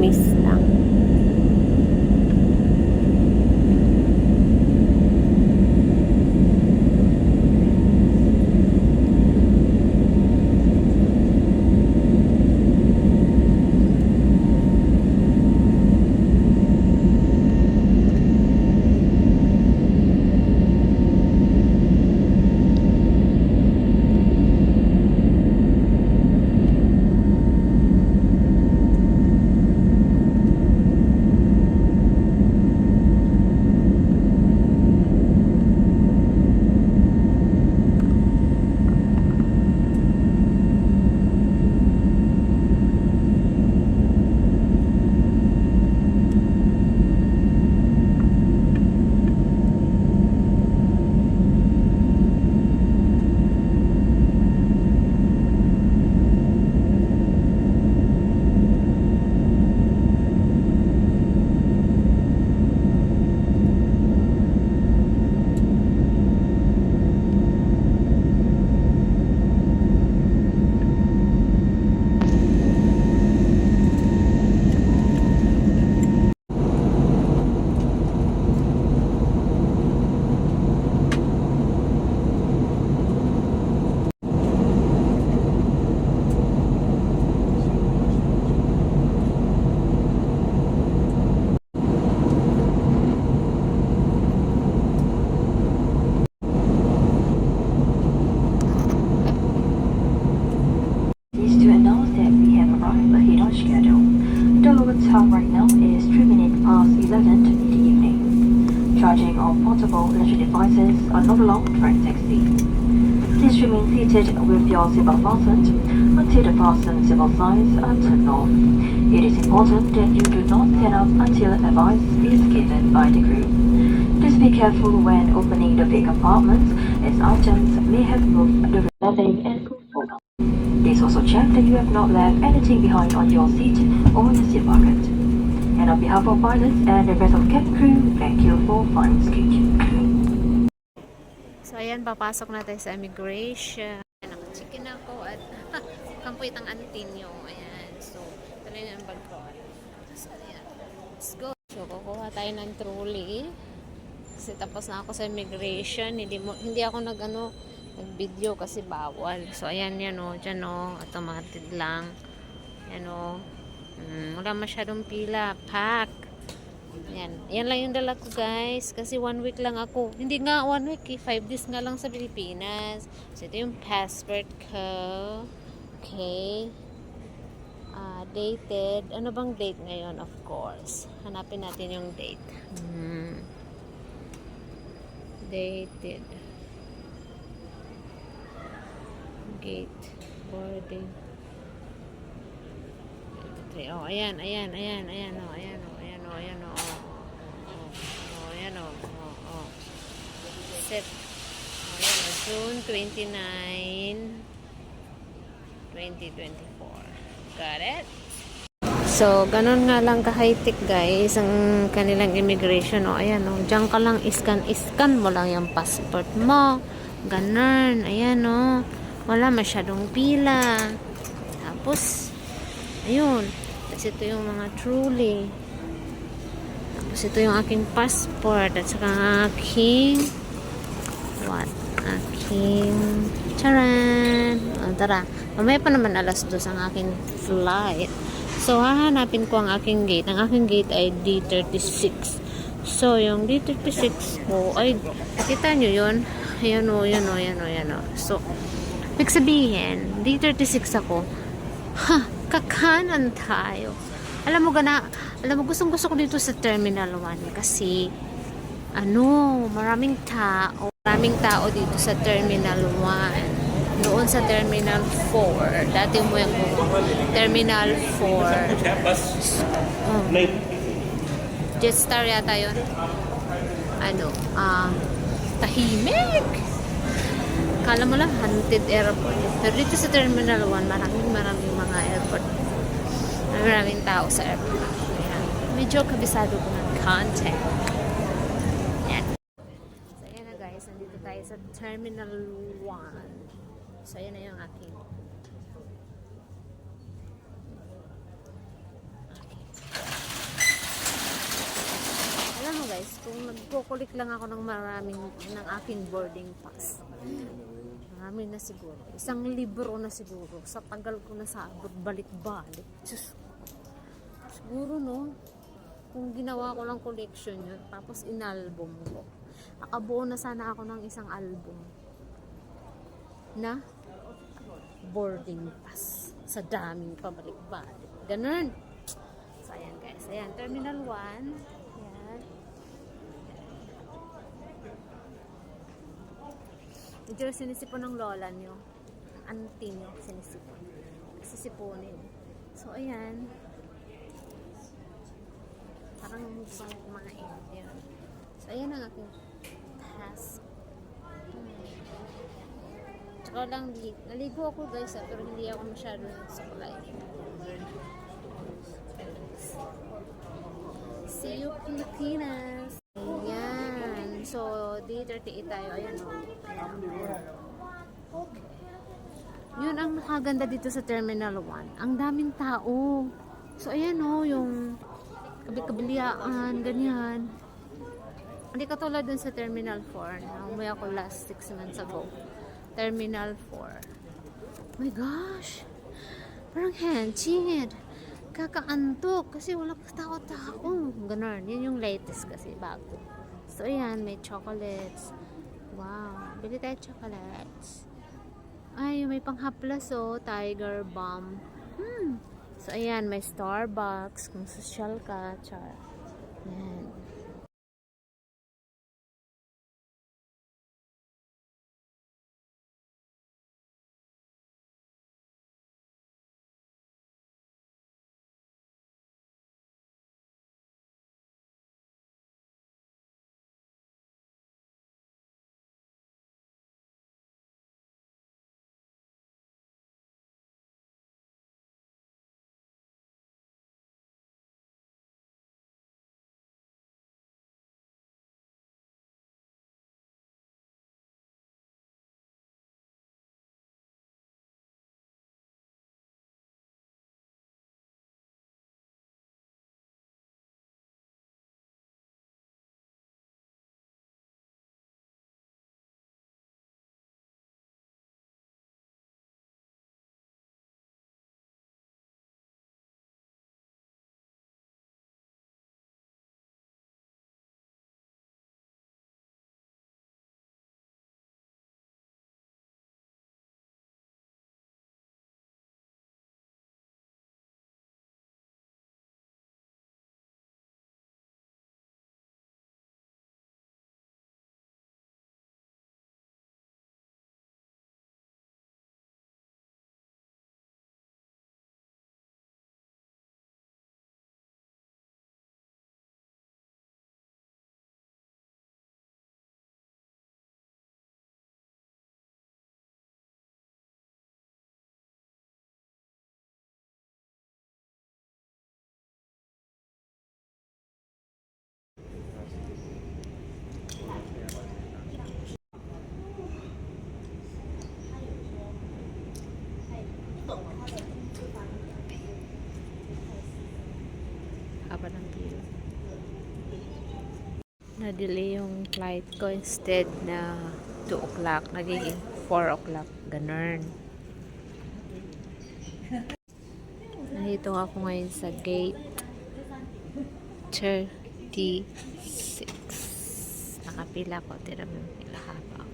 matamis lang. Time right now is 3 minutes past 11 in the evening. Charging of portable electric devices are not allowed during taxi. Please remain seated with your seatbelt fastened until the fasten seatbelt signs are turned off. It is important that you do not stand up until advice is given by the crew. Please be careful when opening the big compartments, as items may have moved during landing and could fall down. Please also check that you have not left anything behind on your seat or the seat pocket. And on behalf of pilots and the rest of the cabin crew, thank you for flying Skate. So ayan, papasok na tayo sa immigration. Naka-check-in ako at kampuit ang antin nyo. Ayan, so ito na yung bag ko. So ayan, let's go. So kukuha tayo ng trolley. Kasi tapos na ako sa immigration. Hindi ako nag-video kasi bawal. So ayan yan o, dyan o, automatic lang. Yan o, wala masyadong pila, pack. Yan lang yung dala ko guys, kasi 1 week lang ako, hindi nga 1 week 5 days nga lang sa Pilipinas. So ito yung passport ko. Okay, dated, ano bang date ngayon? Of course, hanapin natin yung date. Dated, gate, boarding. Oh, ayan, oh, ayan, set. Oh, ayan, June 29, 2024. Got it? So, ganun nga lang ka-high-tech guys, ang kanilang immigration. Oh, ayan, oh, diyan ka lang, iscan mo lang yung passport mo. Ganun, ayan, oh. Wala masyadong pila. Tapos, ayun. Tapos ito yung mga trolley. Tapos ito yung aking passport. At saka aking charan. Tara. Mamaya pa naman alas 2 ang aking flight. So, hahanapin ko ang aking gate. Ang aking gate ay D36. So, yung D36 ko, ay, kita nyo yun? Ayan o. So, ibig sabihin, D36 ako. Kakanan tayo. Alam mo, gustong-gusto ko dito sa Terminal 1 kasi maraming tao dito sa Terminal 1. Noon sa Terminal 4. Dati mo yung Terminal 4. Jetstar yata yun. Tahimik. Kala mo lang haunted airport. Pero dito sa Terminal 1, maraming mga airport. Maraming tao sa airport. Ayan. Medyo kabisado ko ng content. Ayan. So, ayan na guys. Nandito tayo sa Terminal 1. So, ayan na yung aking. Okay. Kung nagko-collect lang ako ng maraming ng aking boarding pass. Marami na siguro. 1,000 na siguro. Sa tagal ko na sa abroad, balik-balik. Diyos ko. Siguro no, kung ginawa ko lang collection yun, tapos inalbum ko. Nakabuo na sana ako ng isang album na boarding pass. Sa daming pabalik-balik. Ganun. So, ayan guys. Ayan, Terminal 1. Ayan. Ito sinisipon ng lola nyo. Auntie nyo sinisipon. Sisiponin. So, ayan. Parang gusto ko kumain. Ayan. So, ayan ang aking task. Tsaka lang, naligo ako guys, pero hindi ako masyado suklay. See you Pilipinas! Ayan. So, D38 tayo. Ayan o. Okay. Yun ang nakaganda dito sa Terminal 1. Ang daming tao. So, ayan o, yung kabi-kabiliaan, ganyan. Hindi katulad dun sa Terminal 4 na umuwi ako last 6 months ago. Terminal 4. My gosh! Parang henchid. Kakaantok kasi wala pa tao-tao. Ganun. Yun yung latest kasi bago. So, ayan. May chocolates. Wow. Bili tayo chocolates. Ay, may panghaplas oh. Tiger Balm. So, ayan. May Starbucks. Kung social ka. Char. Ayan. Haba ng pila. Na-delay yung flight ko instead na 2 o'clock. Nagiging 4 o'clock. Ganun. Nandito ako ngayon sa gate 36. Nakapila ko. Tira mo yung pila habang.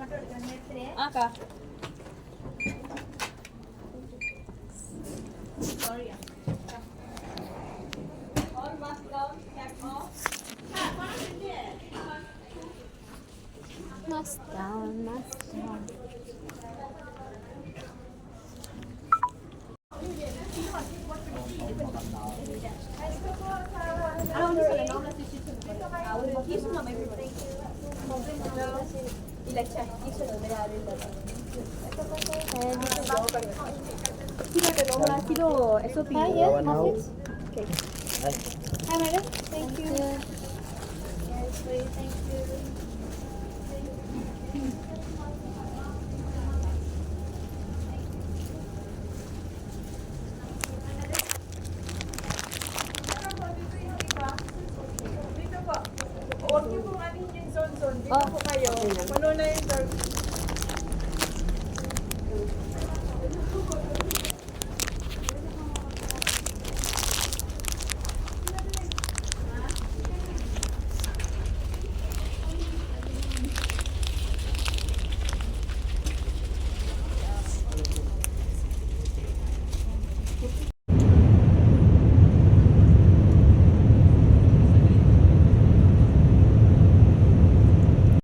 Aka. Mask down, mask down. Kilo SOP. Hi, yes, muffins. Okay. Hi, madam. Thank you. Yes, please, thank you. Huwag niyo pong anin yung zone-zone. Dito po kayo. Puno na yung zone.